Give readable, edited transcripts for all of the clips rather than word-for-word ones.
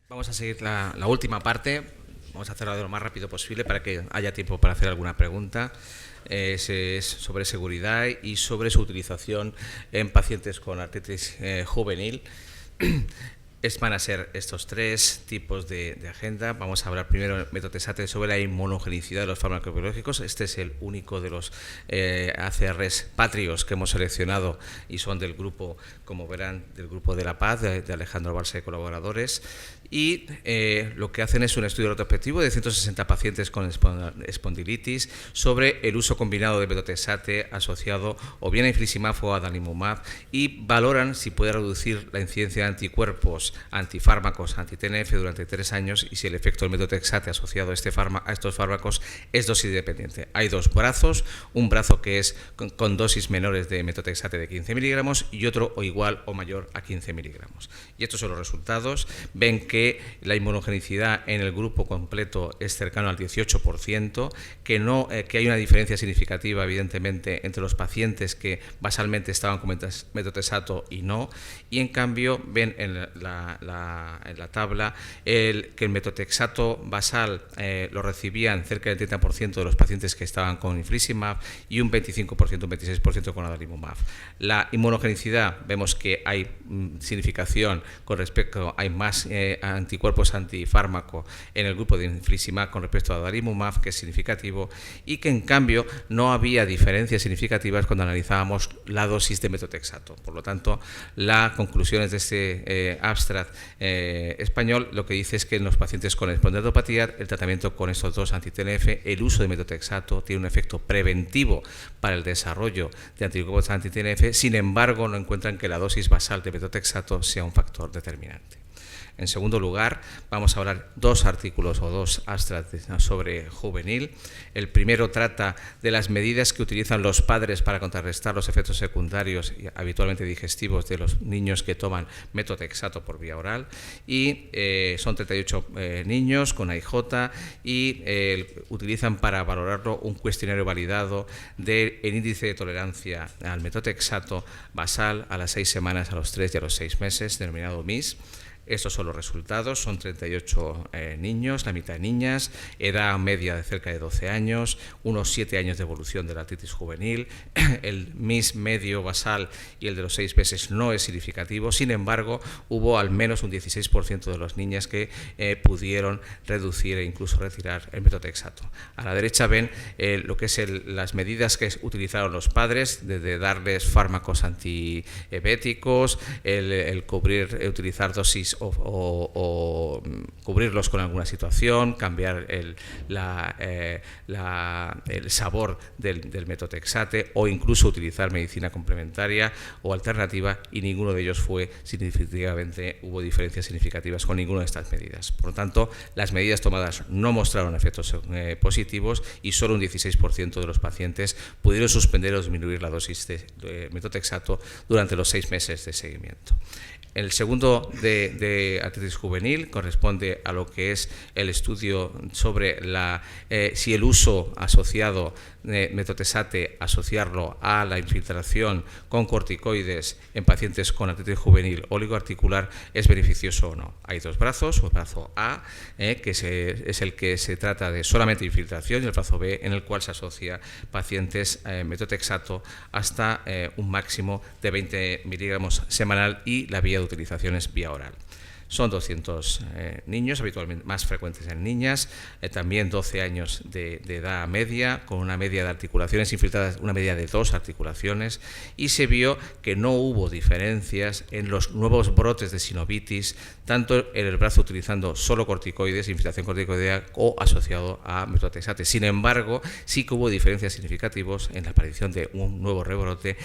Vamos a seguir la última parte. Vamos a hacerlo lo más rápido posible para que haya tiempo para hacer alguna pregunta. Es sobre seguridad y sobre su utilización en pacientes con artritis juvenil. Van a ser estos tres tipos de agenda. Vamos a hablar primero, metotrexate, sobre la inmunogenicidad de los fármacos biológicos. Este es el único de los ACRs patrios que hemos seleccionado y son del grupo, como verán, del grupo de La Paz, de Alejandro Balsa y colaboradores. Y lo que hacen es un estudio retrospectivo de 160 pacientes con espondilitis sobre el uso combinado de metotrexate asociado o bien a infliximab o adalimumab, y valoran si puede reducir la incidencia de anticuerpos, antifármacos, anti-TNF durante 3 años y si el efecto del metotrexate asociado a estos fármacos es dosis dependiente. Hay dos brazos, un brazo que es con dosis menores de metotrexate de 15 miligramos y otro o igual o mayor a 15 miligramos. Y estos son los resultados. Ven que la inmunogenicidad en el grupo completo es cercano al 18%, que hay una diferencia significativa, evidentemente, entre los pacientes que basalmente estaban con metotrexato y no, y en cambio ven en la tabla que el metotrexato basal lo recibían cerca del 30% de los pacientes que estaban con infliximab y un 25%, un 26% con adalimumab. La inmunogenicidad, vemos que hay significación con respecto, hay más anticuerpos antifármaco en el grupo de infliximab con respecto a adalimumab, que es significativo, y que en cambio no había diferencias significativas cuando analizábamos la dosis de metotrexato. Por lo tanto, las conclusiones de este abstract español lo que dice es que en los pacientes con espondilopatía, el tratamiento con estos dos anti-TNF, el uso de metotrexato tiene un efecto preventivo para el desarrollo de anticuerpos anti-TNF. Sin embargo, no encuentran que la dosis basal de metotrexato sea un factor determinante. En segundo lugar, vamos a hablar dos artículos o dos abstracts sobre juvenil. El primero trata de las medidas que utilizan los padres para contrarrestar los efectos secundarios habitualmente digestivos de los niños que toman metotrexato por vía oral. Y son 38 niños con AIJ y utilizan para valorarlo un cuestionario validado del índice de tolerancia al metotrexato basal a las 6 semanas, a los 3 y a los 6 meses, denominado MIS. Estos son los resultados, son 38 niños, la mitad niñas, edad media de cerca de 12 años, unos 7 años de evolución de la artritis juvenil. El MIS medio basal y el de los 6 meses no es significativo. Sin embargo, hubo al menos un 16% de las niñas que pudieron reducir e incluso retirar el metotrexato. A la derecha ven lo que es las medidas que utilizaron los padres, desde darles fármacos antiebéticos, utilizar dosis o cubrirlos con alguna situación, cambiar el sabor del metotrexate o incluso utilizar medicina complementaria o alternativa, y ninguno de ellos hubo diferencias significativas con ninguna de estas medidas. Por lo tanto, las medidas tomadas no mostraron efectos positivos y solo un 16% de los pacientes pudieron suspender o disminuir la dosis de metotrexato durante los 6 meses de seguimiento. El segundo de artritis juvenil corresponde a lo que es el estudio sobre si el uso asociado de metotrexate, asociarlo a la infiltración con corticoides en pacientes con artritis juvenil oligoarticular, es beneficioso o no. Hay dos brazos, el brazo A, que es el que se trata de solamente infiltración, y el brazo B, en el cual se asocia pacientes metotrexato hasta un máximo de 20 miligramos semanal, y la vía de utilización es vía oral. Son 200 niños, habitualmente más frecuentes en niñas, también 12 años de edad media, con una media de articulaciones infiltradas, una media de 2 articulaciones, y se vio que no hubo diferencias en los nuevos brotes de sinovitis, tanto en el brazo utilizando solo corticoides, infiltración corticoidea, o asociado a metotrexate. Sin embargo, sí que hubo diferencias significativas en la aparición de un nuevo rebrote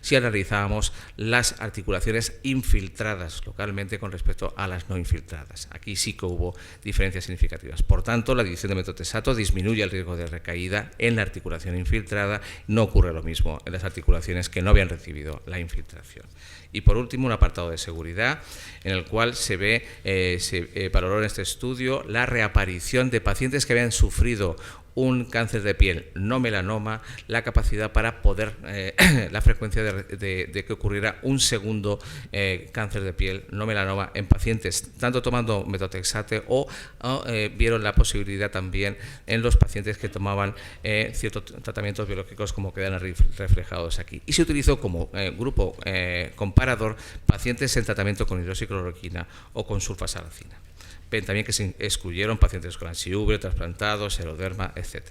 si analizábamos las articulaciones infiltradas localmente con respecto a las no infiltradas. Aquí sí que hubo diferencias significativas. Por tanto, la adición de metotrexato disminuye el riesgo de recaída en la articulación infiltrada. No ocurre lo mismo en las articulaciones que no habían recibido la infiltración. Y por último, un apartado de seguridad en el cual se valoró en este estudio la reaparición de pacientes que habían sufrido un cáncer de piel no melanoma, la capacidad para poder, la frecuencia de que ocurriera un segundo cáncer de piel no melanoma en pacientes, tanto tomando metotrexate o vieron la posibilidad también en los pacientes que tomaban ciertos tratamientos biológicos, como quedan reflejados aquí. Y se utilizó como grupo comparador pacientes en tratamiento con hidroxicloroquina o con sulfasalacina. Ven también que se excluyeron pacientes con ansiúbrio, trasplantados, seroderma, etc.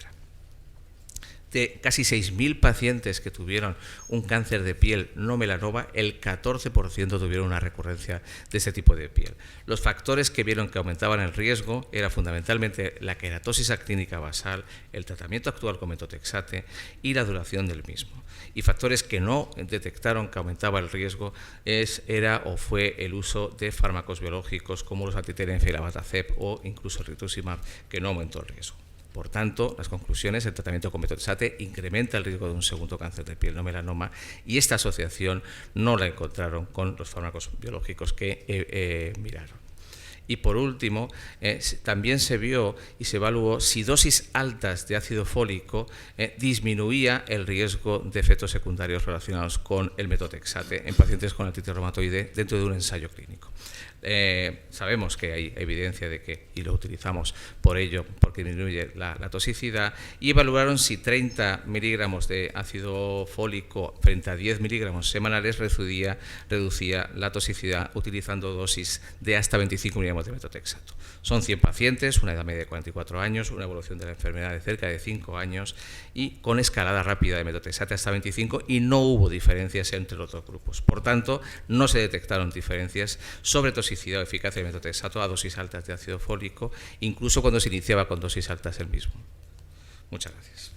De casi 6.000 pacientes que tuvieron un cáncer de piel no melanoma, el 14% tuvieron una recurrencia de este tipo de piel. Los factores que vieron que aumentaban el riesgo era fundamentalmente la queratosis actínica basal, el tratamiento actual con metotrexate y la duración del mismo. Y factores que no detectaron que aumentaba el riesgo fue el uso de fármacos biológicos como los anti-TNF y la abatacept o incluso el rituximab, que no aumentó el riesgo. Por tanto, las conclusiones: el tratamiento con metotrexate incrementa el riesgo de un segundo cáncer de piel no melanoma, y esta asociación no la encontraron con los fármacos biológicos que miraron. Y por último, también se vio y se evaluó si dosis altas de ácido fólico disminuía el riesgo de efectos secundarios relacionados con el metotrexate en pacientes con artritis reumatoide dentro de un ensayo clínico. Sabemos que hay evidencia de que, y lo utilizamos por ello, porque disminuye la toxicidad, y evaluaron si 30 miligramos de ácido fólico frente a 10 miligramos semanales reducía la toxicidad utilizando dosis de hasta 25 miligramos de metotrexato. Son 100 pacientes, una edad media de 44 años, una evolución de la enfermedad de cerca de 5 años y con escalada rápida de metotrexate hasta 25, y no hubo diferencias entre los dos grupos. Por tanto, no se detectaron diferencias sobre toxicidad o eficacia de metotrexato a dosis altas de ácido fólico, incluso cuando se iniciaba con dosis altas el mismo. Muchas gracias.